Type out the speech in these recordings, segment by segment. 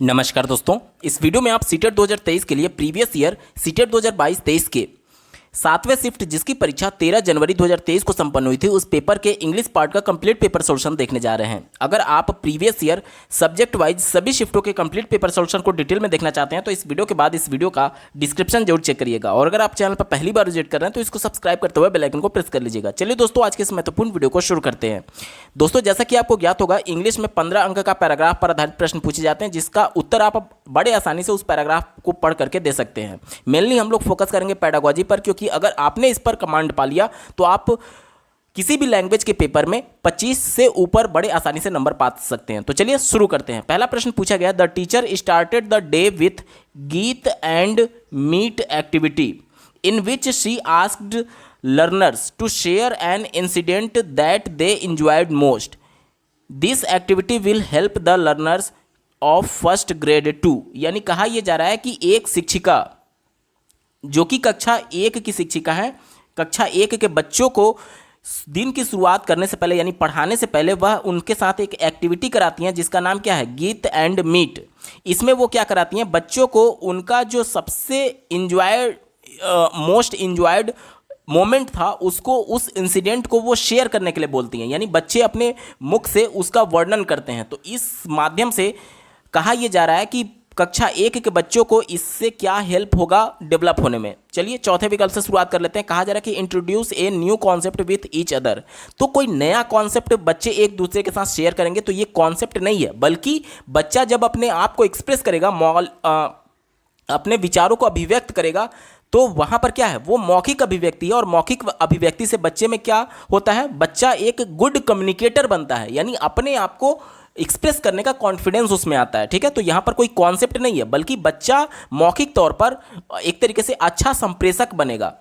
नमस्कार दोस्तों, इस वीडियो में आप सीटेट 2023 के लिए प्रीवियस ईयर सीटेट 2022-23 के सातवें शिफ्ट जिसकी परीक्षा 13 जनवरी 2023 को संपन्न हुई थी उस पेपर के इंग्लिश पार्ट का कंप्लीट पेपर सॉल्यूशन देखने जा रहे हैं। अगर आप प्रीवियस ईयर सब्जेक्ट वाइज सभी शिफ्टों के कंप्लीट पेपर सॉल्यूशन को डिटेल में देखना चाहते हैं तो इस वीडियो के बाद इस वीडियो का डिस्क्रिप्शन जरूर चेक करिएगा। और अगर आप चैनल पर पहली बार विजिट कर रहे हैं तो इसको सब्सक्राइब करते हुए बेल आइकन को प्रेस कर लीजिएगा। चलिए दोस्तों, आज के इस महत्वपूर्ण वीडियो को शुरू करते हैं। दोस्तों, जैसा कि आपको ज्ञात होगा, इंग्लिश में 15 अंक का पैराग्राफ पर आधारित प्रश्न पूछे जाते हैं जिसका उत्तर आप बड़े आसानी से उस पैराग्राफ को पढ़ करके दे सकते हैं। मेनली हम लोग फोकस करेंगे पेडागोजी पर, क्योंकि अगर आपने इस पर कमांड पा लिया तो आप किसी भी लैंग्वेज के पेपर में 25 से ऊपर बड़े आसानी से नंबर पा सकते हैं। तो चलिए शुरू करते हैं। पहला प्रश्न पूछा गया, the teacher started the day with greet and meet activity in which she asked learners to share an incident that they enjoyed most. This activity will help the learners of first grade 2. यानी कहा यह जा रहा है कि एक शिक्षिका जो कि कक्षा 1 की शिक्षिका है, कक्षा 1 के बच्चों को दिन की शुरुआत करने से पहले यानी पढ़ाने से पहले वह उनके साथ एक एक्टिविटी कराती हैं जिसका नाम क्या है, गीत एंड मीट। इसमें वो क्या कराती हैं, बच्चों को उनका जो सबसे मोस्ट इंजॉयड मोमेंट था उसको, उस इंसिडेंट को वो शेयर करने के लिए बोलती हैं। यानी बच्चे अपने मुख से उसका वर्णन करते हैं। तो इस माध्यम से कहा यह जा रहा है कि कक्षा 1 के बच्चों को इससे क्या हेल्प होगा डेवलप होने में। चलिए चौथे विकल्प से शुरुआत कर लेते हैं। कहा जा रहा है कि introduce a new concept with each other. तो कोई नया कॉन्सेप्ट बच्चे एक दूसरे के साथ शेयर करेंगे तो ये कॉन्सेप्ट नहीं है, बल्कि बच्चा जब अपने आप को एक्सप्रेस करेगा, अपने विचारों को अभिव्यक्त करेगा, तो वहां पर क्या है, वो मौखिक अभिव्यक्ति है। और मौखिक अभिव्यक्ति से बच्चे में क्या होता है, बच्चा एक गुड कम्युनिकेटर बनता है, यानी अपने आप को एक्सप्रेस करने का कॉन्फिडेंस उसमें आता है। ठीक है, तो यहां पर कोई कॉन्सेप्ट नहीं है, बल्कि बच्चा मौखिक तौर पर एक तरीके से अच्छा संप्रेषक बनेगा।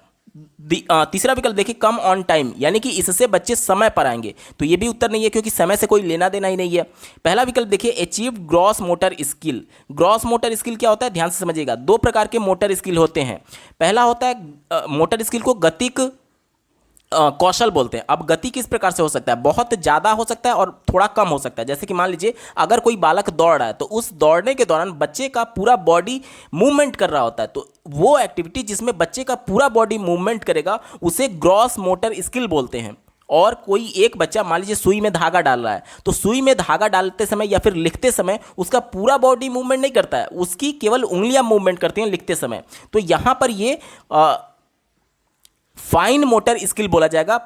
तीसरा विकल्प देखिए, कम ऑन टाइम, यानी कि इससे बच्चे समय पर आएंगे। तो ये भी उत्तर नहीं है, क्योंकि समय से कोई लेना देना ही नहीं है। पहला विकल्प देखिए, achieve gross motor skill. Gross motor skill क्या होता है, ध्यान से समझिएगा। दो प्रकार के मोटर स्किल होते हैं। पहला होता है मोटर स्किल को गतिक कौशल बोलते हैं। अब गति किस प्रकार से हो सकता है, बहुत ज़्यादा हो सकता है और थोड़ा कम हो सकता है। जैसे कि मान लीजिए अगर कोई बालक दौड़ रहा है तो उस दौड़ने के दौरान बच्चे का पूरा बॉडी मूवमेंट कर रहा होता है, तो वो एक्टिविटी जिसमें बच्चे का पूरा बॉडी मूवमेंट करेगा उसे ग्रॉस मोटर स्किल बोलते हैं। और कोई एक बच्चा मान लीजिए सुई में धागा डाल रहा है, तो सुई में धागा डालते समय या फिर लिखते समय उसका पूरा बॉडी मूवमेंट नहीं करता है, उसकी केवल उंगलियां मूवमेंट करती हैं लिखते समय। तो यहां पर ये फाइन मोटर स्किल बोला जाएगा,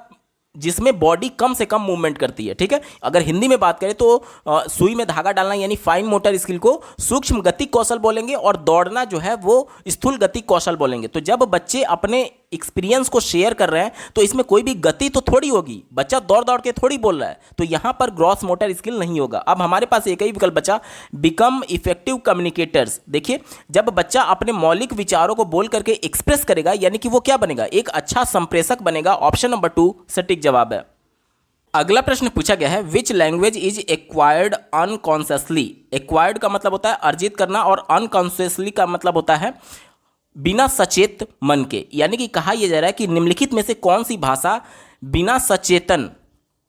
जिसमें बॉडी कम से कम मूवमेंट करती है। ठीक है, अगर हिंदी में बात करें तो सुई में धागा डालना यानी फाइन मोटर स्किल को सूक्ष्म गति कौशल बोलेंगे, और दौड़ना जो है वो स्थूल गति कौशल बोलेंगे। तो जब बच्चे अपने एक्सपीरियंस को शेयर कर रहे हैं तो इसमें कोई भी गति तो थोड़ी होगी, बच्चा दौड़ दौड़ के थोड़ी बोल रहा है, तो यहां पर ग्रॉस मोटर स्किल नहीं होगा। अब हमारे पास एक ही विकल्प बचा, बिकम इफेक्टिव कम्युनिकेटर्स। देखिए, जब बच्चा अपने मौलिक विचारों को बोल करके एक्सप्रेस करेगा, यानी कि वो क्या बनेगा, एक अच्छा संप्रेषक बनेगा। ऑप्शन नंबर 2 सटीक जवाब है। अगला प्रश्न पूछा गया है, which language is acquired unconsciously. Acquired का मतलब होता है अर्जित करना, और अनकॉन्शियसली का मतलब होता है बिना सचेत मन के। यानी कि कहा यह जा रहा है कि निम्नलिखित में से कौन सी भाषा बिना सचेतन,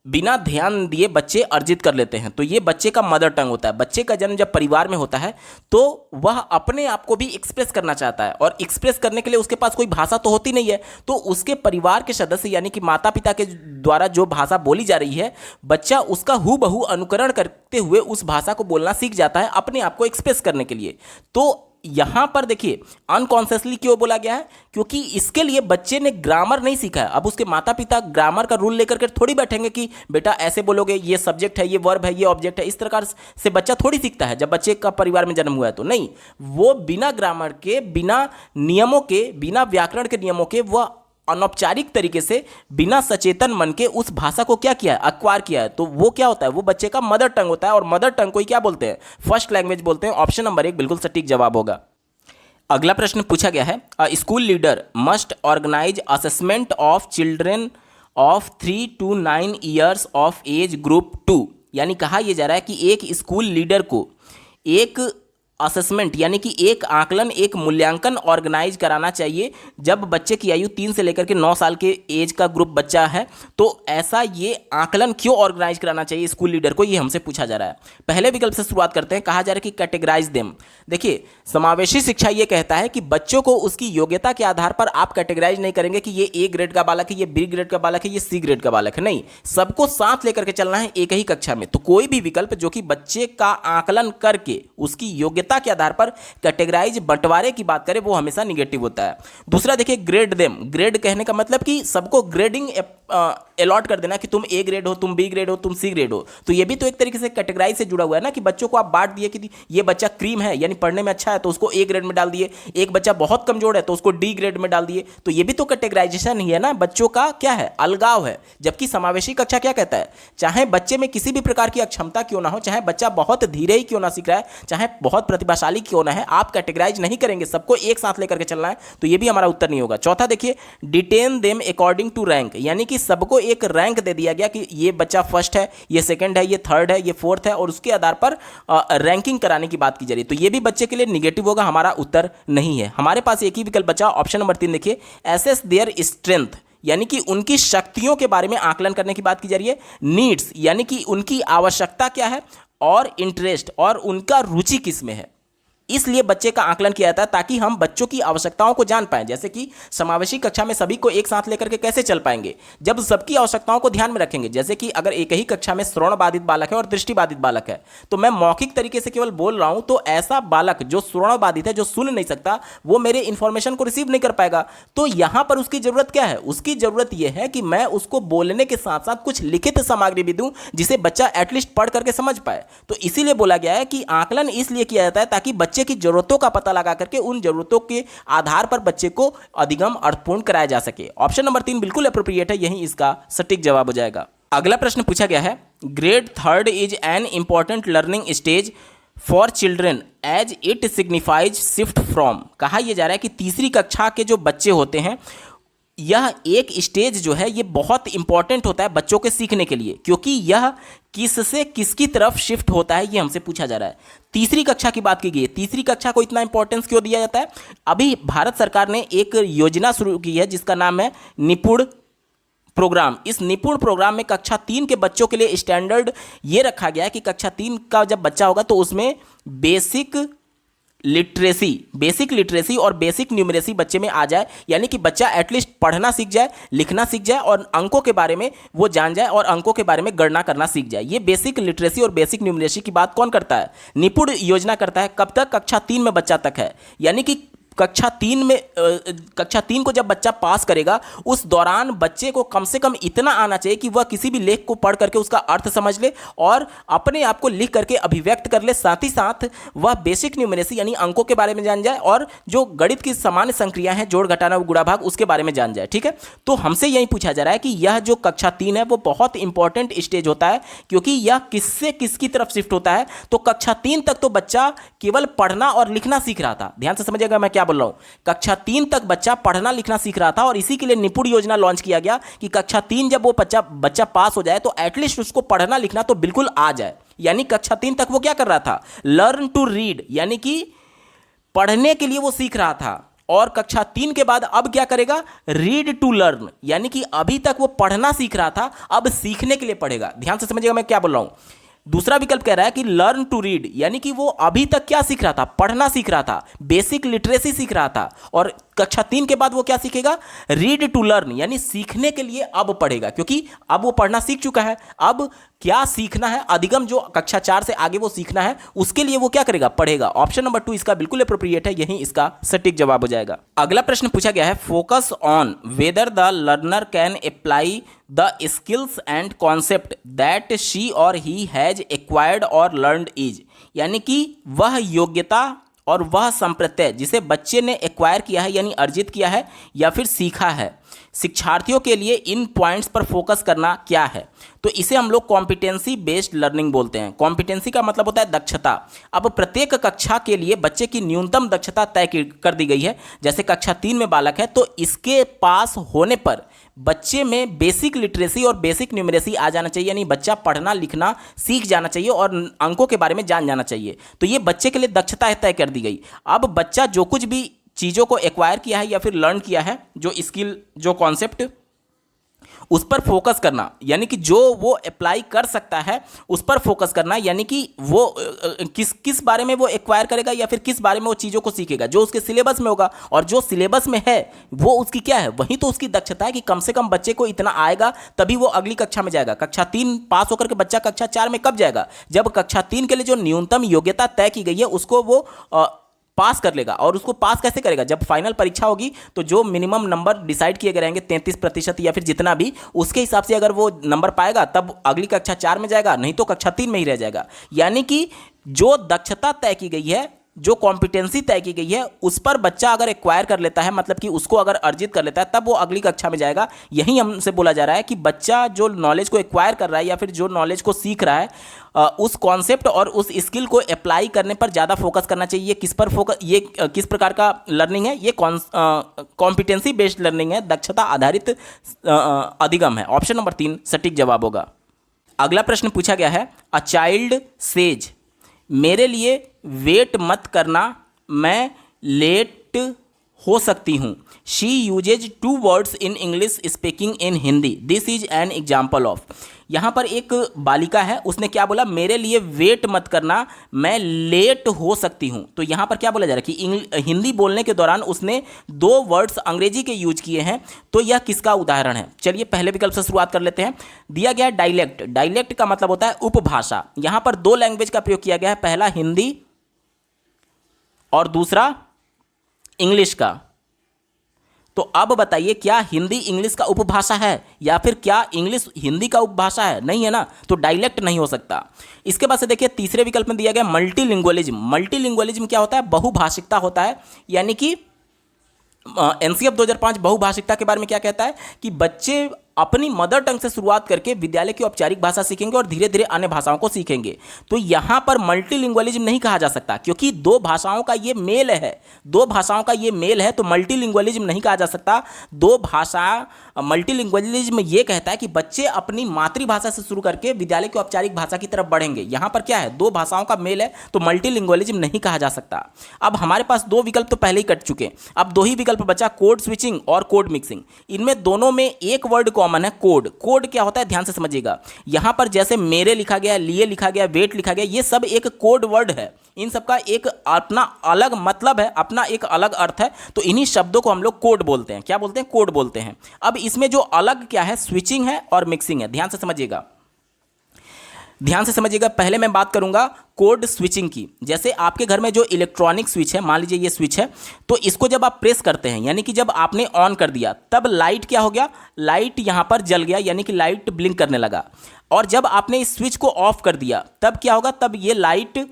बिना ध्यान दिए बच्चे अर्जित कर लेते हैं। तो ये बच्चे का मदर टंग होता है। बच्चे का जन्म जब परिवार में होता है तो वह अपने आप को भी एक्सप्रेस करना चाहता है, और एक्सप्रेस करने के लिए उसके पास कोई भाषा तो होती नहीं है, तो उसके परिवार के सदस्य यानी कि माता पिता के द्वारा जो भाषा बोली जा रही है, बच्चा उसका हूबहू अनुकरण करते हुए उस भाषा को बोलना सीख जाता है अपने आप को एक्सप्रेस करने के लिए। तो यहां पर देखिए अनकॉन्शियसली क्यों बोला गया है, क्योंकि इसके लिए बच्चे ने ग्रामर नहीं सीखा है। अब उसके माता पिता ग्रामर का रूल लेकर के थोड़ी बैठेंगे कि बेटा ऐसे बोलोगे, ये सब्जेक्ट है, ये वर्ब है, ये ऑब्जेक्ट है। इस प्रकार से बच्चा थोड़ी सीखता है जब बच्चे का परिवार में जन्म हुआ है। तो नहीं, वो बिना ग्रामर के, बिना नियमों के, बिना व्याकरण के नियमों के, वह अनौपचारिक तरीके से बिना सचेतन मन के उस भाषा को क्या किया है, अक्वायर किया है। तो वो क्या होता है, वो बच्चे का मदर टंग होता है, और मदर टंग को ही क्या बोलते हैं, फर्स्ट लैंग्वेज बोलते हैं। ऑप्शन नंबर 1 बिल्कुल सटीक जवाब होगा। अगला प्रश्न पूछा गया है, school leader must organise assessment of children of 3 to 9 years of age group 2। यानी कहा यह जा रहा है कि एक स्कूल लीडर को एक असेसमेंट यानी कि एक आकलन, एक मूल्यांकन ऑर्गेनाइज कराना चाहिए जब बच्चे की आयु 3 से लेकर के 9 साल के एज का ग्रुप बच्चा है, तो ऐसा ये आकलन क्यों ऑर्गेनाइज कराना चाहिए स्कूल लीडर को, ये हमसे पूछा जा रहा है। पहले विकल्प से शुरुआत करते हैं। कहा जा रहा है कि कैटेगराइज देम। देखिए, समावेशी शिक्षा ये कहता है कि बच्चों को उसकी योग्यता के आधार पर आप कैटेगराइज नहीं करेंगे कि ये ए ग्रेड का बालक है, ये बी ग्रेड का बालक है, ये सी ग्रेड का बालक है। नहीं, सबको साथ लेकर के चलना है एक ही कक्षा में। तो कोई भी विकल्प जो कि बच्चे का आकलन करके उसकी योग्यता के आधार पर कैटेगराइज, बंटवारे की बात करें, वो हमेशा निगेटिव होता है। दूसरा देखिए, ग्रेड देम। ग्रेड कहने का मतलब कि सबको ग्रेडिंग अलॉट कर देना कि तुम ए ग्रेड हो, तुम बी ग्रेड हो, तुम सी ग्रेड हो। तो ये भी तो एक तरीके से कैटेगराइज से जुड़ा हुआ है ना, कि बच्चों को आप बांट दिए कि ये बच्चा क्रीम है यानी पढ़ने में अच्छा है तो उसको ए ग्रेड में डाल दिए, एक बच्चा बहुत कमजोर है तो उसको डी ग्रेड में डाल दिए। तो ये भी तो कैटेगराइजेशन ही है ना, बच्चों का क्या है, अलगाव है। जबकि समावेशी कक्षा क्या कहता है, चाहे बच्चे में किसी भी प्रकार की अक्षमता क्यों ना हो, चाहे बच्चा बहुत धीरे ही क्यों ना सीख रहा है, चाहे बहुत प्रतिभाशाली क्यों ना है, आप कैटेगराइज नहीं करेंगे, सबको एक साथ लेकर के चलना है। तो ये भी हमारा उत्तर नहीं होगा। चौथा देखिए, detain them according to rank, यानी कि सबको एक रैंक दे दिया गया कि ये बच्चा फर्स्ट है, ये सेकंड है, ये थर्ड है, ये फोर्थ है, और उसके आधार पर रैंकिंग कराने की बात की जा रही है। तो ये भी बच्चे के लिए निगेटिव होगा, हमारा उत्तर नहीं है। हमारे पास एक ही विकल्प बचा, ऑप्शन नंबर 3 देखिए, एसेस देयर स्ट्रेंथ, यानी कि उनकी शक्तियों के बारे में आकलन करने की बात की जा रही है। नीड्स, यानी कि उनकी आवश्यकता क्या है, और इंटरेस्ट, और उनका रुचि किस में है। इसलिए बच्चे का आकलन किया जाता है ताकि हम बच्चों की आवश्यकताओं को जान पाएं। जैसे कि समावेशी कक्षा में सभी को एक साथ लेकर के कैसे चल पाएंगे, जब सबकी आवश्यकताओं को ध्यान में रखेंगे। जैसे कि अगर एक ही कक्षा में श्रवण बाधित बालक है और दृष्टि बाधित बालक है, तो मैं मौखिक तरीके से केवल बोल रहा हूं, तो ऐसा बालक जो श्रवण बाधित है, जो सुन नहीं सकता, वो मेरे इंफॉर्मेशन को रिसीव नहीं कर पाएगा। तो यहां पर उसकी जरूरत क्या है, उसकी जरूरत यह है कि मैं उसको बोलने के साथ साथ कुछ लिखित सामग्री भी दूं जिसे बच्चा एटलीस्ट पढ़ करके समझ पाए। तो इसीलिए बोला गया है कि आकलन इसलिए किया जाता है ताकि बच्चे की जरूरतों का पता लगा करके उन जरूरतों के आधार पर बच्चे को अधिगम अर्थपूर्ण कराया जा सके। ऑप्शन नंबर 3 बिल्कुल एप्रोप्रिएट है, यही इसका सटीक जवाब हो जाएगा। अगला प्रश्न पूछा गया है, grade third is an important learning stage for children as it signifies shift from. कहा यह जा रहा है कि तीसरी कक्षा के जो बच्चे होते हैं, यह एक स्टेज जो है ये बहुत इंपॉर्टेंट होता है बच्चों के सीखने के लिए, क्योंकि यह किससे किसकी तरफ शिफ्ट होता है, ये हमसे पूछा जा रहा है। तीसरी कक्षा की बात की गई है, तीसरी कक्षा को इतना इंपॉर्टेंस क्यों दिया जाता है। अभी भारत सरकार ने एक योजना शुरू की है जिसका नाम है निपुण प्रोग्राम। इस निपुण प्रोग्राम में कक्षा 3 के बच्चों के लिए स्टैंडर्ड ये रखा गया है कि कक्षा 3 का जब बच्चा होगा तो उसमें बेसिक लिटरेसी और बेसिक न्यूमरेसी बच्चे में आ जाए, यानी कि बच्चा एटलीस्ट पढ़ना सीख जाए, लिखना सीख जाए, और अंकों के बारे में वो जान जाए, और अंकों के बारे में गणना करना सीख जाए। ये बेसिक लिटरेसी और बेसिक न्यूमरेसी की बात कौन करता है, निपुण योजना करता है। कब तक, कक्षा 3 में बच्चा तक है, यानी कि कक्षा 3 को जब बच्चा पास करेगा, उस दौरान बच्चे को कम से कम इतना आना चाहिए कि वह किसी भी लेख को पढ़ करके उसका अर्थ समझ ले और अपने आप को लिख करके अभिव्यक्त कर ले। साथ ही साथ वह बेसिक न्यूमरेसी यानी अंकों के बारे में जान जाए, और जो गणित की सामान्य संक्रियाएं हैं, जोड़ घटाना गुणा भाग, उसके बारे में जान जाए। ठीक है, तो हमसे यही पूछा जा रहा है कि यह जो कक्षा 3 है वो बहुत इंपॉर्टेंट स्टेज होता है, क्योंकि यह किससे किसकी तरफ शिफ्ट होता है। तो कक्षा 3 तक तो बच्चा केवल पढ़ना और लिखना सीख रहा था। ध्यान से समझिएगा मैं क्या बोल रहा हूं, कक्षा 3 तक बच्चा पढ़ना लिखना सीख रहा था, और इसी के लिए निपुण योजना लॉन्च किया गया कि कक्षा 3 जब वो बच्चा पास हो जाए तो एटलीस्ट उसको पढ़ना लिखना तो बिल्कुल आ जाए। यानी कक्षा 3 तक वो क्या कर रहा था, लर्न टू रीड, यानी कि पढ़ने के लिए वो सीख रहा था। और कक्षा 3 के बाद अब क्या करेगा, रीड टू लर्न, यानी कि अभी तक वो पढ़ना सीख रहा था, अब सीखने के लिए पढ़ेगा। ध्यान से समझिएगा मैं क्या बोल रहा हूं। दूसरा विकल्प कह रहा है कि लर्न टू रीड, यानी कि वो अभी तक क्या सीख रहा था, पढ़ना सीख रहा था, बेसिक लिटरेसी सीख रहा था, और कक्षा 3 के बाद वो क्या सीखेगा, रीड टू लर्न, यानी सीखने के लिए अब पढ़ेगा, क्योंकि अब वो पढ़ना सीख चुका है। अब क्या सीखना है, अधिगम जो कक्षा 4 से आगे वो सीखना है, उसके लिए वो क्या करेगा, पढ़ेगा। ऑप्शन नंबर 2 इसका बिल्कुल एप्रोप्रिएट है, यही इसका सटीक जवाब हो जाएगा। अगला प्रश्न पूछा गया है, focus on whether the learner can apply the skills and concept that she और ही हैज एक्वायर्ड और लर्नड इज, यानी कि वह योग्यता और वह संप्रत्यय जिसे बच्चे ने एक्वायर किया है यानी अर्जित किया है या फिर सीखा है, शिक्षार्थियों के लिए इन पॉइंट्स पर फोकस करना क्या है? तो इसे हम लोग कॉम्पिटेंसी बेस्ड लर्निंग बोलते हैं। कॉम्पिटेंसी का मतलब होता है दक्षता। अब प्रत्येक कक्षा के लिए बच्चे की न्यूनतम दक्षता तय कर दी गई है। जैसे कक्षा 3 में बालक है तो इसके पास होने पर बच्चे में बेसिक लिटरेसी और बेसिक न्यूमरेसी आ जाना चाहिए, यानी बच्चा पढ़ना लिखना सीख जाना चाहिए और अंकों के बारे में जान जाना चाहिए। तो ये बच्चे के लिए दक्षता तय कर दी गई। अब बच्चा जो कुछ भी चीज़ों को एक्वायर किया है या फिर लर्न किया है, जो स्किल, जो कॉन्सेप्ट, उस पर फोकस करना, यानी कि जो वो अप्लाई कर सकता है उस पर फोकस करना, यानी कि वो किस बारे में वो एक्वायर करेगा या फिर किस बारे में वो चीज़ों को सीखेगा जो उसके सिलेबस में होगा, और जो सिलेबस में है वो उसकी क्या है, वही तो उसकी दक्षता है कि कम से कम बच्चे को इतना आएगा तभी वो अगली कक्षा में जाएगा। कक्षा 3 पास होकर के बच्चा कक्षा 4 में कब जाएगा? जब कक्षा 3 के लिए जो न्यूनतम योग्यता तय की गई है उसको वो पास कर लेगा। और उसको पास कैसे करेगा? जब फाइनल परीक्षा होगी तो जो मिनिमम नंबर डिसाइड किए गए रहेंगे 33% या फिर जितना भी, उसके हिसाब से अगर वो नंबर पाएगा तब अगली कक्षा 4 में जाएगा, नहीं तो कक्षा 3 में ही रह जाएगा। यानी कि जो दक्षता तय की गई है, जो कॉम्पिटेंसी तय की गई है, उस पर बच्चा अगर एक्वायर कर लेता है, मतलब कि उसको अगर अर्जित कर लेता है, तब वो अगली कक्षा में जाएगा। यही हमसे बोला जा रहा है कि बच्चा जो नॉलेज को एक्वायर कर रहा है या फिर जो नॉलेज को सीख रहा है, उस कॉन्सेप्ट और उस स्किल को अप्लाई करने पर ज़्यादा फोकस करना चाहिए। ये किस पर फोकस, ये किस प्रकार का लर्निंग है? ये कॉम्पिटेंसी बेस्ड लर्निंग है, दक्षता आधारित अधिगम है। ऑप्शन नंबर 3 सटीक जवाब होगा। अगला प्रश्न पूछा गया है, अ चाइल्ड सेज, मेरे लिए वेट मत करना, मैं लेट हो सकती हूँ। She uses 2 words in English speaking in Hindi, this is an example of. यहाँ पर एक बालिका है, उसने क्या बोला? मेरे लिए वेट मत करना, मैं लेट हो सकती हूँ। तो यहाँ पर क्या बोला जा रहा है कि हिंदी बोलने के दौरान उसने 2 वर्ड्स अंग्रेजी के यूज किए हैं। तो यह किसका उदाहरण है? चलिए पहले विकल्प से शुरुआत कर लेते हैं। दिया गया है डायलेक्ट। डायलेक्ट का मतलब होता है उपभाषा। यहाँ पर 2 लैंग्वेज का प्रयोग किया गया है, पहला हिंदी और दूसरा इंग्लिश का। तो अब बताइए, क्या हिंदी इंग्लिश का उपभाषा है या फिर क्या इंग्लिश हिंदी का उपभाषा है? नहीं है ना, तो डायलेक्ट नहीं हो सकता। इसके बाद से देखिए तीसरे विकल्प में दिया गया मल्टीलिंगुअलिज्म। मल्टीलिंगुअलिज्म क्या होता है? बहुभाषिकता होता है। यानी कि एनसीएफ 2005 बहुभाषिकता के बारे में क्या कहता है कि बच्चे अपनी मदर टंग से शुरुआत करके विद्यालय की औपचारिक भाषा सीखेंगे और धीरे धीरे अन्य भाषाओं को सीखेंगे। तो यहाँ पर मल्टीलिंगुअलिज्म नहीं कहा जा सकता, क्योंकि 2 भाषाओं का ये मेल है, 2 भाषाओं का ये मेल है, तो मल्टीलिंगुअलिज्म नहीं कहा जा सकता। 2 भाषा, मल्टीलिंगुअलिज्म ये कहता है कि बच्चे अपनी मातृभाषा से शुरू करके विद्यालय की औपचारिक भाषा की तरफ बढ़ेंगे। यहाँ पर क्या है? 2 भाषाओं का मेल है, तो मल्टीलिंगुअलिज्म नहीं कहा जा सकता। अब हमारे पास 2 विकल्प तो पहले ही कट चुके, अब 2 ही विकल्प बचा, कोड स्विचिंग और कोड मिक्सिंग। इनमें दोनों में एक वर्ड कॉमन है, कोड। कोड क्या होता है? ध्यान से समझिएगा। यहां पर जैसे मेरे लिखा गया, लिए लिखा गया, वेट लिखा गया, ये सब एक कोड वर्ड है। इन सब का एक अपना अलग मतलब है, अपना एक अलग अर्थ है। तो इन्हीं शब्दों को हम लोग कोड बोलते हैं। क्या बोलते हैं? कोड बोलते हैं। अब इसमें जो अलग क्या है? स्विचिंग है और मिक्सिंग है। ध्यान से समझिएगा, ध्यान से समझिएगा। पहले मैं बात करूंगा कोड स्विचिंग की। जैसे आपके घर में जो इलेक्ट्रॉनिक स्विच है, मान लीजिए ये स्विच है, तो इसको जब आप प्रेस करते हैं, यानी कि जब आपने ऑन कर दिया, तब लाइट क्या हो गया? लाइट यहां पर जल गया, यानी कि लाइट ब्लिंक करने लगा। और जब आपने इस स्विच को ऑफ कर दिया, तब क्या होगा? तब ये लाइट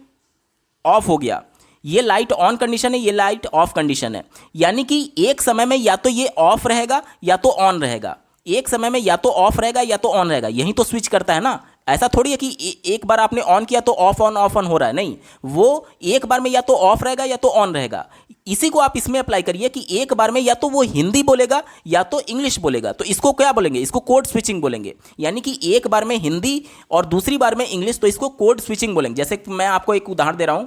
ऑफ हो गया। ये लाइट ऑन कंडीशन है, ये लाइट ऑफ कंडीशन है। यानी कि एक समय में या तो ये ऑफ रहेगा या तो ऑन रहेगा, एक समय में या तो ऑफ रहेगा या तो ऑन रहेगा। यही तो स्विच करता है ना। ऐसा थोड़ी है कि एक बार आपने ऑन किया तो ऑफ ऑन हो रहा है, नहीं, वो एक बार में या तो ऑफ रहेगा या तो ऑन रहेगा। इसी को आप इसमें अप्लाई करिए कि एक बार में या तो वो हिंदी बोलेगा या तो इंग्लिश बोलेगा। तो इसको क्या बोलेंगे? इसको कोड स्विचिंग बोलेंगे। यानी कि एक बार में हिंदी और दूसरी बार में इंग्लिश, तो इसको कोड स्विचिंग बोलेंगे। जैसे मैं आपको एक उदाहरण दे रहा हूं,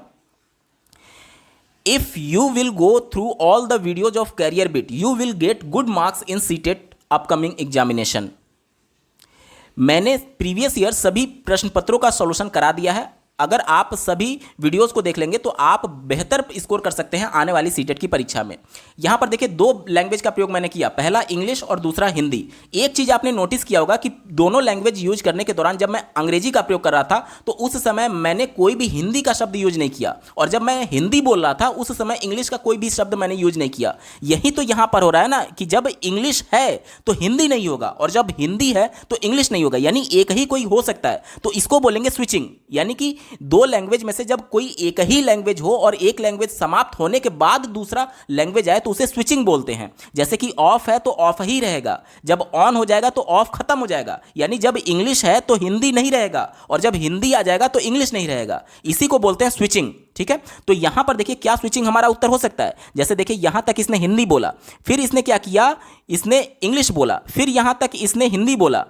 if you will go through all the videos of Career Bit you will get good marks in CTET upcoming examination. मैंने प्रीवियस ईयर सभी प्रश्न पत्रों का सॉल्यूशन करा दिया है। अगर आप सभी वीडियोस को देख लेंगे तो आप बेहतर स्कोर कर सकते हैं आने वाली सीटेट की परीक्षा में। यहां पर देखिए 2 लैंग्वेज का प्रयोग मैंने किया, पहला इंग्लिश और दूसरा हिंदी। एक चीज आपने नोटिस किया होगा कि दोनों लैंग्वेज यूज करने के दौरान जब मैं अंग्रेजी का प्रयोग कर रहा था तो उस समय मैंने कोई भी हिंदी का शब्द यूज नहीं किया, और जब मैं हिंदी बोल रहा था उस समय इंग्लिश का कोई भी शब्द मैंने यूज नहीं किया। यही तो यहां पर हो रहा है ना कि जब इंग्लिश है तो हिंदी नहीं होगा, और जब हिंदी है तो इंग्लिश नहीं होगा, यानी एक ही कोई हो सकता है। तो इसको बोलेंगे स्विचिंग। यानी कि दो लैंग्वेज में से जब कोई एक ही लैंग्वेज हो और एक लैंग्वेज समाप्त होने के बाद दूसरा लैंग्वेज आए तो उसे स्विचिंग बोलते हैं। जैसे कि ऑफ है तो ऑफ ही रहेगा, जब ऑन हो जाएगा तो ऑफ खत्म हो जाएगा। यानी जब इंग्लिश है तो हिंदी नहीं रहेगा, और जब हिंदी आ जाएगा तो इंग्लिश नहीं रहेगा। इसी को बोलते हैं स्विचिंग। ठीक है, तो यहां पर देखिए क्या स्विचिंग हमारा उत्तर हो सकता है। जैसे देखिए यहां तक इसने हिंदी बोला, फिर इसने क्या किया, इसने इंग्लिश बोला, फिर यहां तक इसने हिंदी बोला,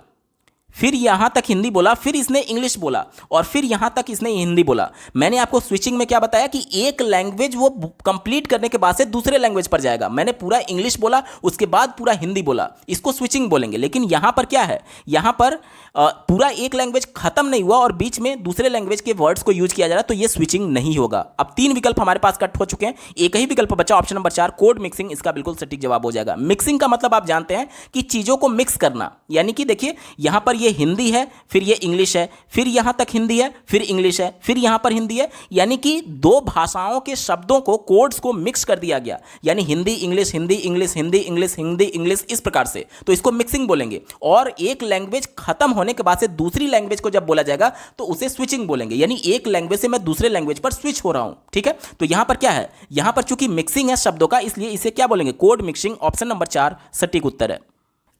फिर यहां तक हिंदी बोला, फिर इसने इंग्लिश बोला, और फिर यहां तक इसने हिंदी बोला। मैंने आपको स्विचिंग में क्या बताया कि एक लैंग्वेज वो कंप्लीट करने के बाद से दूसरे लैंग्वेज पर जाएगा। मैंने पूरा इंग्लिश बोला, उसके बाद पूरा हिंदी बोला, इसको स्विचिंग बोलेंगे। लेकिन यहां पर क्या है, यहां पर पूरा एक लैंग्वेज खत्म नहीं हुआ और बीच में दूसरे लैंग्वेज के वर्ड्स को यूज किया जा रहा है, तो ये स्विचिंग नहीं होगा। अब तीन विकल्प हमारे पास कट हो चुके हैं, एक ही विकल्प बचा, ऑप्शन नंबर 4 कोड मिक्सिंग, इसका बिल्कुल सटीक जवाब हो जाएगा। मिक्सिंग का मतलब आप जानते हैं कि चीजों को मिक्स करना, यानी कि देखिए यहां पर ये हिंदी है, फिर ये इंग्लिश है, फिर यहां तक हिंदी है, फिर इंग्लिश है, फिर यहां पर हिंदी है, यानी कि दो भाषाओं के शब्दों को, कोड्स को मिक्स कर दिया गया, यानी Hindi English, Hindi English, Hindi English, Hindi English, इस प्रकार से। तो इसको मिक्सिंग बोलेंगे। और एक लैंग्वेज खत्म होने के बाद से दूसरी लैंग्वेज को जब बोला जाएगा तो उसे स्विचिंग बोलेंगे, यानी एक लैंग्वेज से मैं दूसरे लैंग्वेज पर स्विच हो रहा हूं। ठीक है, तो यहां पर क्या है, यहां पर चूंकि मिक्सिंग है शब्दों का, इसलिए इसे क्या बोलेंगे, कोड मिक्सिंग। ऑप्शन नंबर 4 सटीक उत्तर है।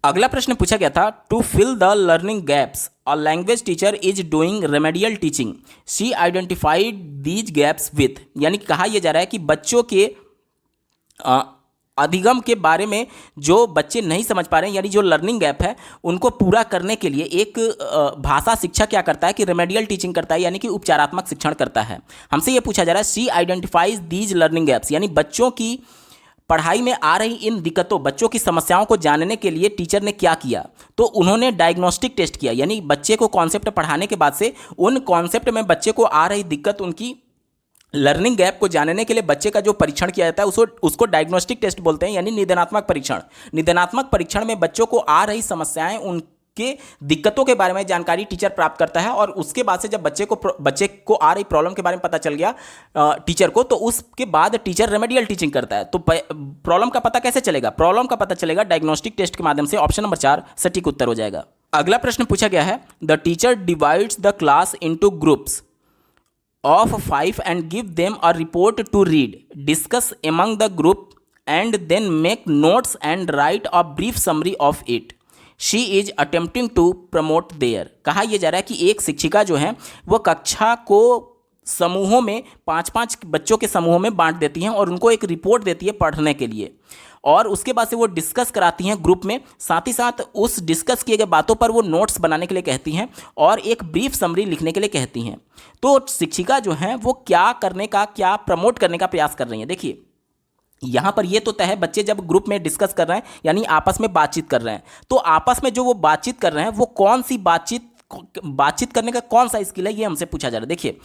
अगला प्रश्न पूछा गया था, to fill the learning gaps a language teacher is doing remedial teaching, she identified these gaps with, यानी कहा यह जा रहा है कि बच्चों के अधिगम के बारे में जो बच्चे नहीं समझ पा रहे हैं, यानी जो लर्निंग गैप है, उनको पूरा करने के लिए एक भाषा शिक्षा क्या करता है कि रेमेडियल टीचिंग करता है, यानी कि उपचारात्मक शिक्षण करता है। हमसे ये पूछा जा रहा है, she identifies these learning gaps, यानी बच्चों की पढ़ाई में आ रही इन दिक्कतों, बच्चों की समस्याओं को जानने के लिए टीचर ने क्या किया, तो उन्होंने डायग्नोस्टिक टेस्ट किया, यानी बच्चे को कॉन्सेप्ट पढ़ाने के बाद से उन कॉन्सेप्ट में बच्चे को आ रही दिक्कत, उनकी लर्निंग गैप को जानने के लिए बच्चे का जो परीक्षण किया जाता है उसको डायग्नोस्टिक टेस्ट बोलते हैं, यानी निदानात्मक परीक्षण। निदानात्मक परीक्षण में बच्चों को आ रही समस्याएं, उनके दिक्कतों के बारे में जानकारी टीचर प्राप्त करता है, और उसके बाद से जब बच्चे को आ रही प्रॉब्लम के बारे में पता चल गया टीचर को, तो उसके बाद टीचर रेमेडियल टीचिंग करता है। तो प्रॉब्लम का पता कैसे चलेगा, प्रॉब्लम का पता चलेगा डायग्नोस्टिक टेस्ट के माध्यम से। ऑप्शन नंबर 4 सटीक उत्तर हो जाएगा। अगला प्रश्न पूछा गया है, the teacher divides the class into groups of 5 and give them a report to read, discuss among the group and then make notes and write a brief summary of it. She is attempting to promote their, कहा यह जा रहा है कि एक शिक्षिका जो है वो कक्षा को समूहों में 5-5 बच्चों के समूहों में बांट देती हैं और उनको एक रिपोर्ट देती है पढ़ने के लिए, और उसके बाद से वो डिस्कस कराती हैं ग्रुप में, साथ ही साथ उस डिस्कस किए गए बातों पर वो नोट्स बनाने के लिए कहती हैं और एक ब्रीफ समरी लिखने के लिए कहती हैं। तो शिक्षिका जो है वो क्या करने का, क्या प्रमोट करने का प्रयास कर रही हैं। देखिए यहां पर ये तो तय है, बच्चे जब ग्रुप में डिस्कस कर रहे हैं यानी आपस में बातचीत कर रहे हैं, तो आपस में जो वो बातचीत कर रहे हैं वो कौन सी बातचीत करने का कौन सा स्किल है, ये हमसे पूछा जा रहा है। देखिए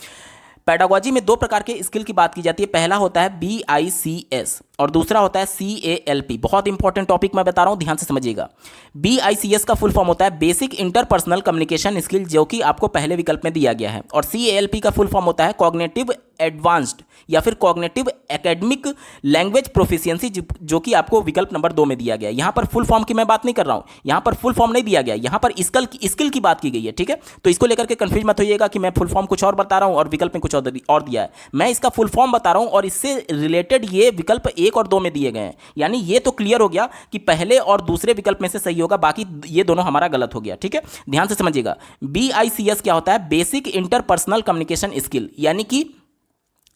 पेडागोजी में दो प्रकार के स्किल की बात की जाती है, पहला होता है BICS और दूसरा होता है CALP। बहुत इंपॉर्टेंट टॉपिक मैं बता रहा हूं, ध्यान से समझिएगा। BICS का फुल फॉर्म होता है बेसिक इंटरपर्सनल कम्युनिकेशन स्किल, जो कि आपको पहले विकल्प में दिया गया है, और CALP का फुल फॉर्म होता है कॉग्निटिव एडवांस्ड या फिर कॉग्निटिव एकेडमिक लैंग्वेज प्रोफिशिएंसी, जो कि आपको विकल्प नंबर 2 में दिया गया है। यहां पर फुल फॉर्म की मैं बात नहीं कर रहा हूं, यहां पर फुल फॉर्म नहीं दिया गया, यहां पर स्किल की बात की गई है। ठीक है, तो इसको लेकर के कंफ्यूज मत होइएगा कि मैं फुल फॉर्म कुछ और बता रहा हूं और विकल्प में कुछ और दिया है। मैं इसका फुल फॉर्म बता रहा हूं और इससे रिलेटेड ये विकल्प 1 और 2 में दिए गए हैं, यानी ये तो क्लियर हो गया कि पहले और दूसरे विकल्प में से सही होगा, बाकी ये दोनों हमारा गलत हो गया। ठीक है, ध्यान से समझिएगा। BICS क्या होता है, बेसिक इंटरपर्सनल कम्युनिकेशन स्किल, यानी कि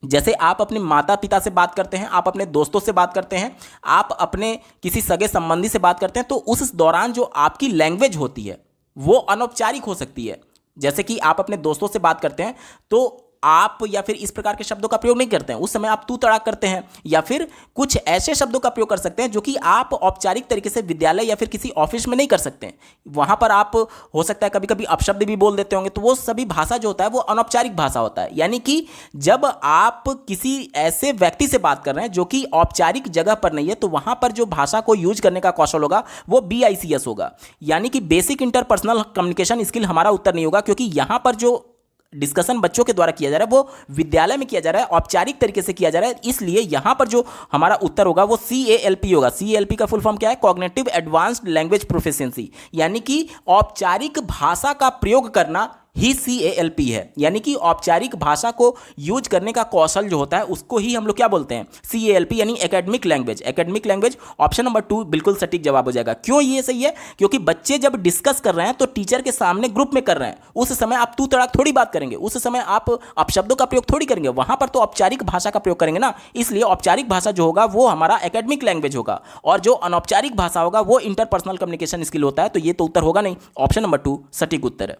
जैसे आप अपने माता पिता से बात करते हैं, आप अपने दोस्तों से बात करते हैं, आप अपने किसी सगे संबंधी से बात करते हैं, तो उस दौरान जो आपकी लैंग्वेज होती है वो अनौपचारिक हो सकती है। जैसे कि आप अपने दोस्तों से बात करते हैं तो आप या फिर इस प्रकार के शब्दों का प्रयोग नहीं करते हैं, उस समय आप तू तड़ाक करते हैं, या फिर कुछ ऐसे शब्दों का प्रयोग कर सकते हैं जो कि आप औपचारिक तरीके से विद्यालय या फिर किसी ऑफिस में नहीं कर सकते हैं। वहां पर आप हो सकता है कभी कभी अपशब्द भी बोल देते होंगे, तो वो सभी भाषा जो होता है वो अनौपचारिक भाषा होता है। यानी कि जब आप किसी ऐसे व्यक्ति से बात कर रहे हैं जो कि औपचारिक जगह पर नहीं है, तो वहां पर जो भाषा को यूज करने का कौशल होगा वो BICS होगा, यानी कि बेसिक इंटरपर्सनल कम्युनिकेशन स्किल हमारा उत्तर नहीं होगा, क्योंकि यहां पर जो डिस्कशन बच्चों के द्वारा किया जा रहा है वो विद्यालय में किया जा रहा है, औपचारिक तरीके से किया जा रहा है, इसलिए यहां पर जो हमारा उत्तर होगा वो CALP होगा। CALP का फुल फॉर्म क्या है, कॉग्निटिव एडवांस्ड लैंग्वेज प्रोफिशिएंसी, यानी कि औपचारिक भाषा का प्रयोग करना ही CALP है, यानी कि औपचारिक भाषा को यूज करने का कौशल जो होता है उसको ही हम लोग क्या बोलते हैं, CALP, यानी academic language. Academic language option number 2 बिल्कुल सटीक जवाब हो जाएगा। क्यों ये सही है? क्योंकि बच्चे जब डिस्कस कर रहे हैं तो टीचर के सामने ग्रुप में कर रहे हैं, उस समय आप तू तड़ाक थोड़ी बात करेंगे, उस समय आप अपशब्दों का प्रयोग थोड़ी करेंगे, वहां पर तो औपचारिक भाषा का प्रयोग करेंगे ना। इसलिए औपचारिक भाषा जो होगा वो हमारा एकेडमिक लैंग्वेज होगा, और जो अनौपचारिक भाषा होगा वो इंटरपर्सनल कम्युनिकेशन स्किल होता है। तो ये तो उत्तर होगा नहीं, ऑप्शन नंबर 2 सटीक उत्तर है।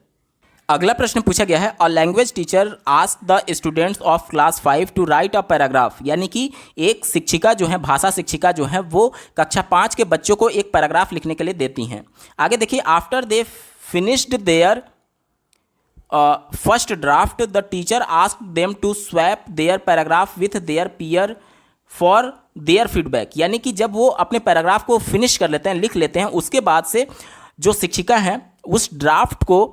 अगला प्रश्न पूछा गया है, a language teacher ask the students of class 5 to write a paragraph, यानी कि एक शिक्षिका जो है, भाषा शिक्षिका जो है, वो कक्षा 5 के बच्चों को एक पैराग्राफ लिखने के लिए देती हैं। आगे देखिए, after they finished their first draft the teacher ask them to swap their paragraph with their peer for their feedback, यानी कि जब वो अपने पैराग्राफ को फिनिश कर लेते हैं, लिख लेते हैं, उसके बाद से जो शिक्षिका हैं उस ड्राफ्ट को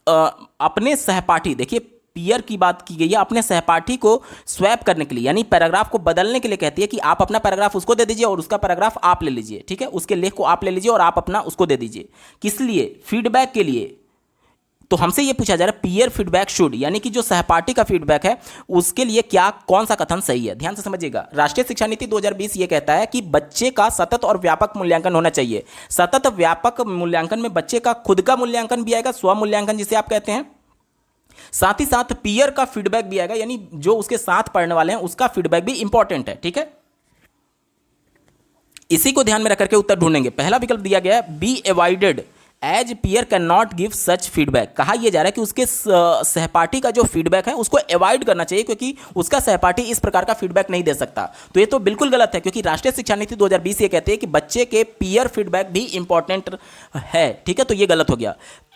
अपने सहपाठी, देखिए पीयर की बात की गई है, अपने सहपाठी को स्वैप करने के लिए, यानी पैराग्राफ को बदलने के लिए कहती है कि आप अपना पैराग्राफ उसको दे दीजिए और उसका पैराग्राफ आप ले लीजिए, ठीक है, उसके लेख को आप ले लीजिए और आप अपना उसको दे दीजिए। किस लिए? फीडबैक के लिए। तो हमसे ये पूछा जा रहा है पीयर फीडबैक शुड, यानी कि जो सहपाठी का फीडबैक है उसके लिए क्या, कौन सा कथन सही है। ध्यान से समझिएगा, राष्ट्रीय शिक्षा नीति 2020 ये कहता है कि बच्चे का सतत और व्यापक मूल्यांकन होना चाहिए। सतत व्यापक मूल्यांकन में बच्चे का खुद का मूल्यांकन भी आएगा, स्व मूल्यांकन जिसे आप कहते हैं, साथ ही साथ पीयर का फीडबैक भी आएगा, यानी जो उसके साथ पढ़ने वाले हैं उसका फीडबैक भी इंपॉर्टेंट है, ठीक है। इसी को ध्यान में रख करके उत्तर ढूंढेंगे। पहला विकल्प दिया गया है, be avoided as peer can not give such feedback. कहा यह जा रहा है कि उसके सहपाठी का जो फीडबैक है उसको अवॉइड करना चाहिए, क्योंकि उसका सहपाठी इस प्रकार का फीडबैक नहीं दे सकता। तो ये तो बिल्कुल गलत है, क्योंकि राष्ट्रीय शिक्षा नीति 2020 ये कहते हैं कि बच्चे के पीयर फीडबैक भी इंपॉर्टेंट है, ठीक है, तो ये गलत हो गया।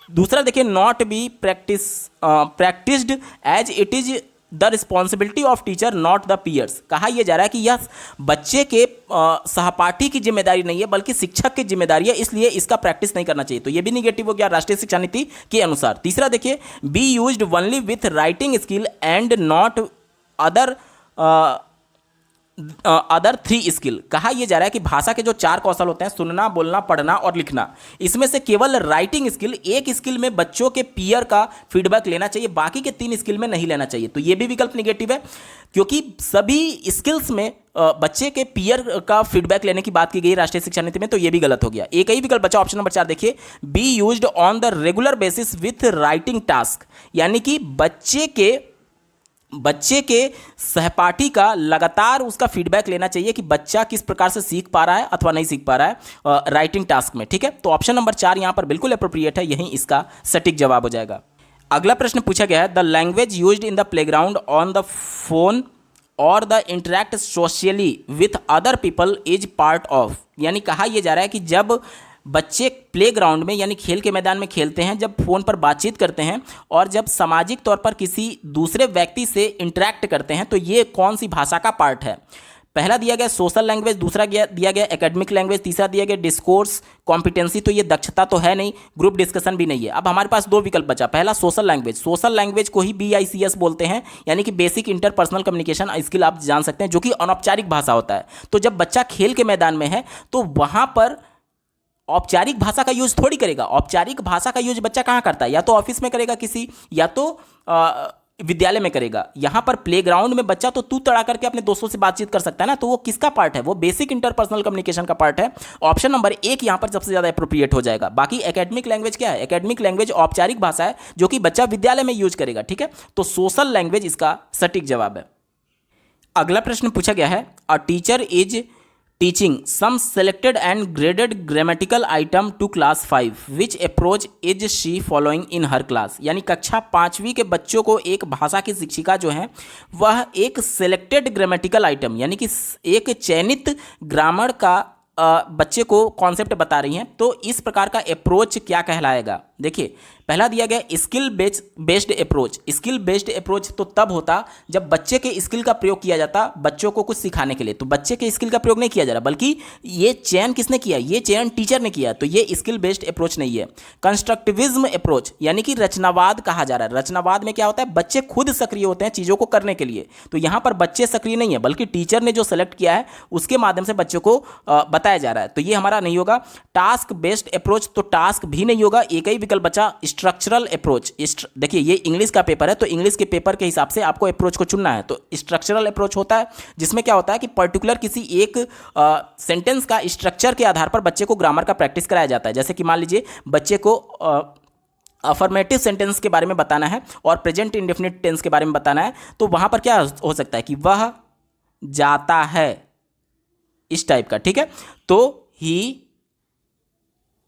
दूसरा देखिए, not be practised as it is the responsibility of teacher not the peers. कहा यह जा रहा है कि यह बच्चे के सहपाठी की जिम्मेदारी नहीं है बल्कि शिक्षक की जिम्मेदारी है, इसलिए इसका प्रैक्टिस नहीं करना चाहिए। तो यह भी निगेटिव हो गया राष्ट्रीय शिक्षा नीति के अनुसार। तीसरा देखिए, be used only with writing skill and not other 3 skill. कहा यह जा रहा है कि भाषा के जो 4 कौशल होते हैं, सुनना, बोलना, पढ़ना और लिखना, इसमें से केवल राइटिंग स्किल, एक स्किल में बच्चों के पीयर का फीडबैक लेना चाहिए, बाकी के 3 स्किल में नहीं लेना चाहिए। तो यह भी विकल्प निगेटिव है, क्योंकि सभी स्किल्स में बच्चे के पीयर का फीडबैक लेने की बात की गई राष्ट्रीय शिक्षा नीति में, तो यह भी गलत हो गया। एक ही विकल्प बचा, ऑप्शन नंबर 4 देखिए, be used on the regular basis with writing task, यानी कि बच्चे के सहपाठी का लगातार उसका फीडबैक लेना चाहिए कि बच्चा किस प्रकार से सीख पा रहा है अथवा नहीं सीख पा रहा है राइटिंग टास्क में, ठीक है। तो ऑप्शन नंबर 4 यहां पर बिल्कुल अप्रोप्रिएट है, यही इसका सटीक जवाब हो जाएगा। अगला प्रश्न पूछा गया है, the language used in the playground on the phone और the interact socially with other people is part of, यानी कहा यह जा रहा है कि जब बच्चे प्लेग्राउंड में यानी खेल के मैदान में खेलते हैं, जब फोन पर बातचीत करते हैं और जब सामाजिक तौर पर किसी दूसरे व्यक्ति से इंटरेक्ट करते हैं, तो ये कौन सी भाषा का पार्ट है। पहला दिया गया सोशल लैंग्वेज, दूसरा दिया गया एकेडमिक लैंग्वेज, तीसरा दिया गया डिस्कोर्स कॉम्पिटेंसी, तो ये दक्षता तो है नहीं, ग्रुप डिस्कशन भी नहीं है। अब हमारे पास 2 विकल्प बचा। पहला सोशल लैंग्वेज, सोशल लैंग्वेज को ही BICS बोलते हैं, यानी कि बेसिक इंटरपर्सनल कम्युनिकेशन स्किल आप जान सकते हैं, जो कि अनौपचारिक भाषा होता है। तो जब बच्चा खेल के मैदान में है तो वहां पर औपचारिक भाषा का यूज थोड़ी करेगा। औपचारिक भाषा का यूज बच्चा कहाँ करता है, या तो ऑफिस में करेगा किसी, या तो विद्यालय में करेगा। यहां पर प्लेग्राउंड में बच्चा तो तू तड़ा करके अपने दोस्तों से बातचीत कर सकता है ना, तो वो किसका पार्ट है, वो बेसिक इंटरपर्सनल कम्युनिकेशन का पार्ट है। ऑप्शन नंबर 1 यहां पर सबसे ज्यादा अप्रोप्रिएट हो जाएगा। बाकी एकेडमिक लैंग्वेज क्या है, एकेडमिक लैंग्वेज औपचारिक भाषा है जो कि बच्चा विद्यालय में यूज करेगा, ठीक है। तो सोशल लैंग्वेज इसका सटीक जवाब है। अगला प्रश्न पूछा गया है, a teacher is teaching some selected and graded grammatical item to class 5, which approach is she following in her class, यानी कक्षा 5वीं के बच्चों को एक भाषा की शिक्षिका जो है वह एक सेलेक्टेड ग्रामेटिकल आइटम यानी कि एक चयनित ग्रामर का बच्चे को कॉन्सेप्ट बता रही हैं। तो इस प्रकार का अप्रोच क्या कहलाएगा। देखिए, पहला दिया गया skill based approach. Skill based approach तो तब होता जब बच्चे के स्किल का प्रयोग किया जाता बच्चों को कुछ सिखाने के लिए। तो बच्चे के स्किल का प्रयोग नहीं किया जा रहा, बल्कि ये चयन किसने किया, ये चयन टीचर ने किया। तो ये स्किल बेस्ड अप्रोच नहीं है। कंस्ट्रक्टिविज्म अप्रोच यानी कि रचनावाद कहा जा रहा है। रचनावाद में क्या होता है, बच्चे खुद सक्रिय होते हैं चीज़ों को करने के लिए। तो यहाँ पर बच्चे सक्रिय नहीं है, बल्कि टीचर ने जो सेलेक्ट किया है उसके माध्यम से बच्चों को बताया जा रहा है। तो ये हमारा नहीं होगा। टास्क बेस्ड अप्रोच, तो टास्क भी नहीं होगा। एक ही विकल्प बचा स्ट्रक्चरल अप्रोच। देखिए ये इंग्लिश का पेपर है तो इंग्लिश के पेपर के हिसाब से आपको अप्रोच को चुनना है। तो स्ट्रक्चरल अप्रोच होता है जिसमें क्या होता है कि पर्टिकुलर किसी एक सेंटेंस का स्ट्रक्चर के आधार पर बच्चे को ग्रामर का प्रैक्टिस कराया जाता है। जैसे कि मान लीजिए बच्चे को अफर्मेटिव सेंटेंस के बारे में बताना है और प्रेजेंट इंडेफिनिट टेंस के बारे में बताना है, तो वहाँ पर क्या हो सकता है कि वह जाता है, इस टाइप का, ठीक है। तो ही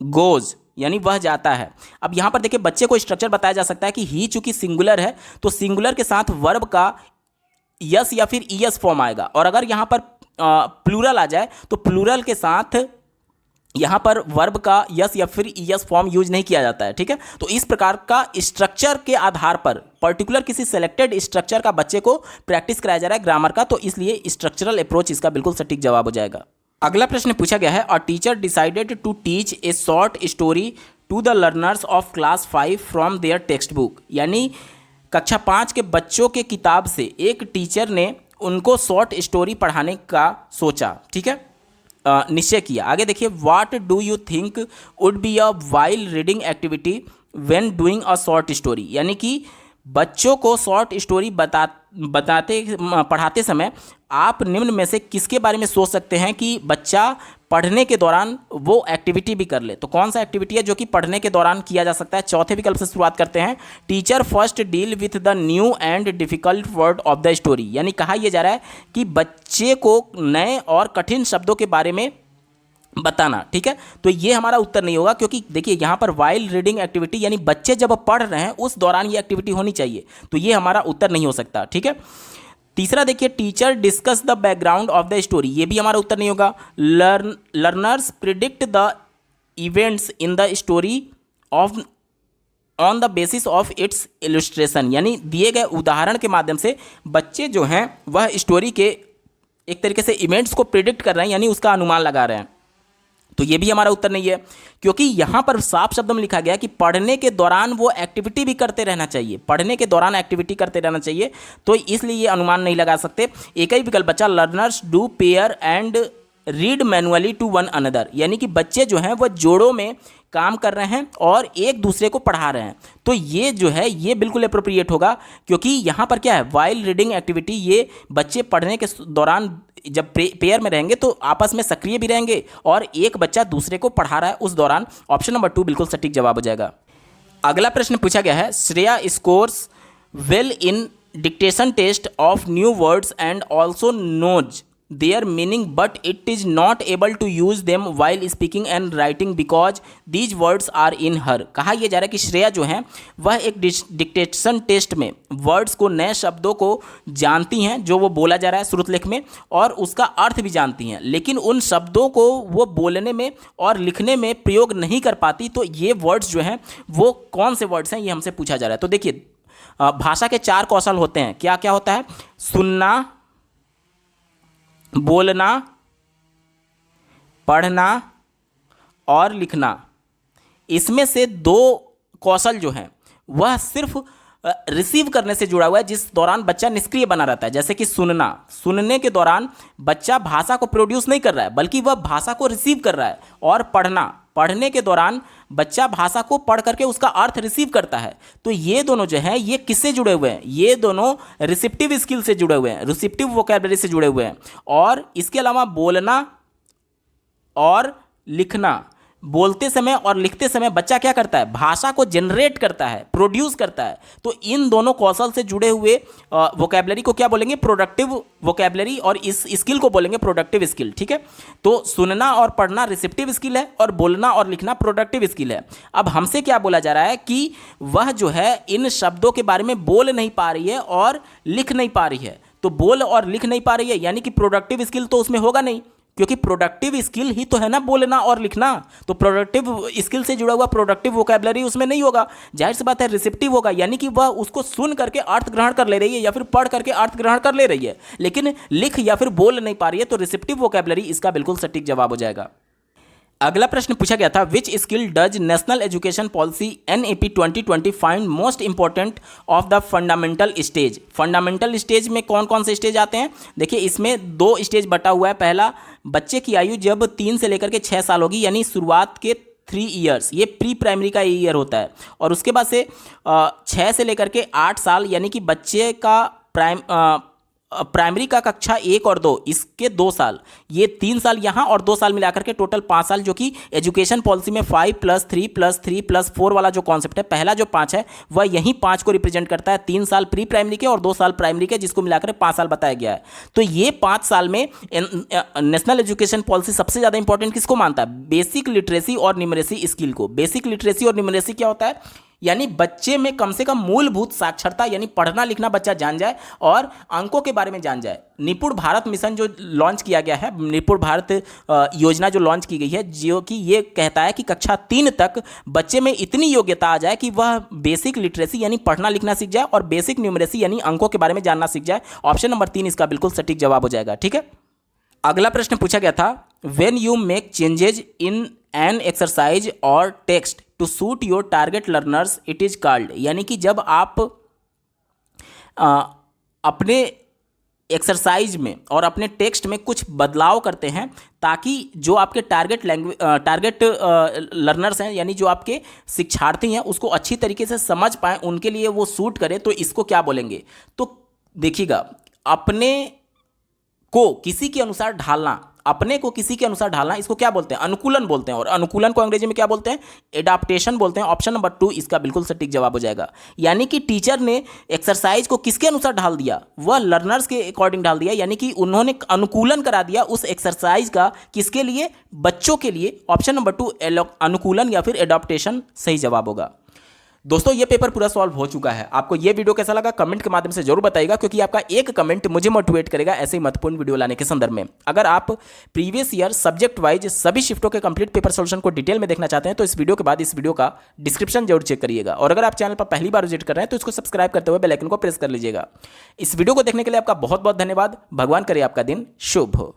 गोज यानी वह जाता है। अब यहाँ पर देखिए बच्चे को स्ट्रक्चर बताया जा सकता है कि ही चूंकि सिंगुलर है तो सिंगुलर के साथ वर्ब का यस या फिर ईएस फॉर्म आएगा, और अगर यहाँ पर प्लूरल आ जाए तो प्लूरल के साथ यहाँ पर वर्ब का यस या फिर ईएस फॉर्म यूज नहीं किया जाता है, ठीक है। तो इस प्रकार का स्ट्रक्चर के आधार पर पर्टिकुलर किसी सेलेक्टेड स्ट्रक्चर का बच्चे को प्रैक्टिस कराया जा रहा है ग्रामर का, तो इसलिए स्ट्रक्चरल अप्रोच इसका बिल्कुल सटीक जवाब हो जाएगा। अगला प्रश्न पूछा गया है, a teacher decided to teach a short story to the learners of class 5 from their text book. यानी कक्षा 5 के बच्चों के किताब से एक टीचर ने उनको शॉर्ट स्टोरी पढ़ाने का सोचा, ठीक है, निश्चय किया। आगे देखिए, what do you think would be a while reading activity when doing a short story. यानी कि बच्चों को शॉर्ट स्टोरी पढ़ाते समय आप निम्न में से किसके बारे में सोच सकते हैं कि बच्चा पढ़ने के दौरान वो एक्टिविटी भी कर ले। तो कौन सा एक्टिविटी है जो कि पढ़ने के दौरान किया जा सकता है? चौथे विकल्प से शुरुआत करते हैं, teacher first deal with the new and difficult word of the story. यानी कहा यह जा रहा है कि बच्चे को नए और कठिन शब्दों के बारे में बताना, ठीक है। तो ये हमारा उत्तर नहीं होगा, क्योंकि देखिए यहाँ पर वाइल रीडिंग एक्टिविटी यानी बच्चे जब पढ़ रहे हैं उस दौरान ये एक्टिविटी होनी चाहिए, तो ये हमारा उत्तर नहीं हो सकता, ठीक है। तीसरा देखिए, teacher discuss the background of the story, ये भी हमारा उत्तर नहीं होगा। Learners predict the events in the story of on the basis of its illustration. यानी दिए गए उदाहरण के माध्यम से बच्चे जो हैं वह स्टोरी के एक तरीके से इवेंट्स को प्रिडिक्ट कर रहे हैं, यानी उसका अनुमान लगा रहे हैं। तो ये भी हमारा उत्तर नहीं है, क्योंकि यहाँ पर साफ शब्दों में लिखा गया कि पढ़ने के दौरान वो एक्टिविटी भी करते रहना चाहिए, पढ़ने के दौरान एक्टिविटी करते रहना चाहिए, तो इसलिए ये अनुमान नहीं लगा सकते। एक ही विकल्प बचा, learners do pair and read manually to one another. यानी कि बच्चे जो हैं वह जोड़ों में काम कर रहे हैं और एक दूसरे को पढ़ा रहे हैं, तो ये जो है ये बिल्कुल अप्रोप्रिएट होगा, क्योंकि यहाँ पर क्या है, वाइल रीडिंग एक्टिविटी, ये बच्चे पढ़ने के दौरान जब पेयर में रहेंगे तो आपस में सक्रिय भी रहेंगे और एक बच्चा दूसरे को पढ़ा रहा है उस दौरान। ऑप्शन नंबर 2 बिल्कुल सटीक जवाब हो जाएगा। अगला प्रश्न पूछा गया है, Shreya scores well in dictation test of new words and also knows their meaning but it is not able to use them while speaking and writing because these words are in her। कहा यह जा रहा है कि श्रेया जो है वह एक डिक्टेशन टेस्ट में वर्ड्स को, नए शब्दों को जानती हैं जो वो बोला जा रहा है श्रुतलेख में, और उसका अर्थ भी जानती हैं, लेकिन उन शब्दों को वो बोलने में और लिखने में प्रयोग नहीं कर पाती। तो ये वर्ड्स जो हैं वो कौन से वर्ड्स हैं, ये हमसे पूछा जा रहा है। तो देखिए भाषा के 4 कौशल होते हैं। क्या क्या होता है? सुनना, बोलना, पढ़ना और लिखना। इसमें से 2 कौशल जो हैं वह सिर्फ रिसीव करने से जुड़ा हुआ है, जिस दौरान बच्चा निष्क्रिय बना रहता है। जैसे कि सुनना, सुनने के दौरान बच्चा भाषा को प्रोड्यूस नहीं कर रहा है बल्कि वह भाषा को रिसीव कर रहा है, और पढ़ना, पढ़ने के दौरान बच्चा भाषा को पढ़ करके उसका अर्थ रिसीव करता है। तो ये दोनों जो हैं ये किससे जुड़े हुए हैं? ये दोनों रिसिप्टिव स्किल से जुड़े हुए हैं, रिसिप्टिव वोकैबुलरी से जुड़े हुए हैं। और इसके अलावा बोलना और लिखना, बोलते समय और लिखते समय बच्चा क्या करता है? भाषा को जनरेट करता है, प्रोड्यूस करता है। तो इन दोनों कौशल से जुड़े हुए वोकैबुलरी को क्या बोलेंगे? प्रोडक्टिव वोकैबुलरी, और इस स्किल को बोलेंगे प्रोडक्टिव स्किल, ठीक है। तो सुनना और पढ़ना रिसेप्टिव स्किल है और बोलना और लिखना प्रोडक्टिव स्किल है। अब हमसे क्या बोला जा रहा है कि वह जो है इन शब्दों के बारे में बोल नहीं पा रही है और लिख नहीं पा रही है। तो बोल और लिख नहीं पा रही है यानी कि प्रोडक्टिव स्किल तो उसमें होगा नहीं, क्योंकि प्रोडक्टिव स्किल ही तो है ना बोलना और लिखना। तो प्रोडक्टिव स्किल से जुड़ा हुआ प्रोडक्टिव वोकैबुलरी उसमें नहीं होगा। जाहिर सी बात है रिसेप्टिव होगा, यानी कि वह उसको सुन करके अर्थ ग्रहण कर ले रही है या फिर पढ़ करके अर्थ ग्रहण कर ले रही है, लेकिन लिख या फिर बोल नहीं पा रही है। तो रिसेप्टिव वोकैबुलरी इसका बिल्कुल सटीक जवाब हो जाएगा। अगला प्रश्न पूछा गया था, which skill does national education policy NEP 2020 find most important of the fundamental stage. Fundamental stage में कौन कौन से स्टेज आते हैं? देखिए इसमें 2 स्टेज बटा हुआ है। पहला, बच्चे की आयु जब 3 से लेकर के 6 साल होगी, यानी शुरुआत के 3 ईयर्स, ये प्री प्राइमरी का ईयर होता है। और उसके बाद से 6 से लेकर के 8 साल, यानी कि बच्चे का प्राइमरी का कक्षा 1 और 2, इसके 2 साल, ये 3 साल यहाँ और 2 साल मिलाकर के टोटल 5 साल, जो कि एजुकेशन पॉलिसी में 5+3+3+4 वाला जो कॉन्सेप्ट है, पहला जो 5 है वह यही 5 को रिप्रेजेंट करता है। 3 साल प्री प्राइमरी के और 2 साल प्राइमरी के, जिसको मिलाकर 5 साल बताया गया है। तो ये 5 साल में नेशनल एजुकेशन पॉलिसी सबसे ज़्यादा इंपॉर्टेंट किसको मानता है? बेसिक लिटरेसी और न्यूमरेसी स्किल को। बेसिक लिटरेसी और न्यूमरेसी क्या होता है? यानी बच्चे में कम से कम मूलभूत साक्षरता, यानी पढ़ना लिखना बच्चा जान जाए और अंकों के बारे में जान जाए। निपुण भारत मिशन जो लॉन्च किया गया है, निपुण भारत योजना जो लॉन्च की गई है, जो कि ये कहता है कि कक्षा 3 तक बच्चे में इतनी योग्यता आ जाए कि वह बेसिक लिटरेसी यानी पढ़ना लिखना सीख जाए और बेसिक न्यूमरेसी यानी अंकों के बारे में जानना सीख जाए। ऑप्शन नंबर 3 इसका बिल्कुल सटीक जवाब हो जाएगा। ठीक है, अगला प्रश्न पूछा गया था, when you make changes in an exercise और text to suit your target learners it is called, यानी कि जब आप अपने एक्सरसाइज में और अपने टेक्स्ट में कुछ बदलाव करते हैं ताकि जो आपके टारगेट लर्नर्स हैं, यानी जो आपके शिक्षार्थी हैं, उसको अच्छी तरीके से समझ पाएँ, उनके लिए वो सूट करे, तो इसको क्या बोलेंगे? तो देखिएगा, अपने को किसी के अनुसार ढालना, अपने को किसी के अनुसार ढालना, इसको क्या बोलते हैं? अनुकूलन बोलते हैं। और अनुकूलन को अंग्रेजी में क्या बोलते हैं? एडाप्टेशन बोलते हैं। ऑप्शन नंबर 2 इसका बिल्कुल सटीक जवाब हो जाएगा। यानी कि टीचर ने एक्सरसाइज को किसके अनुसार ढाल दिया? वह लर्नर्स के अकॉर्डिंग ढाल दिया, यानी कि उन्होंने अनुकूलन करा दिया उस एक्सरसाइज का, किसके लिए? बच्चों के लिए। ऑप्शन नंबर 2 अनुकूलन या फिर एडाप्टेशन सही जवाब होगा। दोस्तों, ये पेपर पूरा सॉल्व हो चुका है। आपको ये वीडियो कैसा लगा कमेंट के माध्यम से जरूर बताइएगा, क्योंकि आपका एक कमेंट मुझे मोटिवेट करेगा ऐसे ही महत्वपूर्ण वीडियो लाने के संदर्भ में। अगर आप प्रीवियस ईयर सब्जेक्ट वाइज सभी शिफ्टों के कंप्लीट पेपर सोल्यूशन को डिटेल में देखना चाहते हैं तो इस वीडियो के बाद इस वीडियो का डिस्क्रिप्शन जरूर चेक करिएगा। और अगर आप चैनल पर पहली बार विजिट कर रहे हैं तो इसको सब्सक्राइब करते हुए बेल आइकन को प्रेस कर लीजिएगा। इस वीडियो को देखने के लिए आपका बहुत बहुत धन्यवाद। भगवान करे आपका दिन शुभ हो।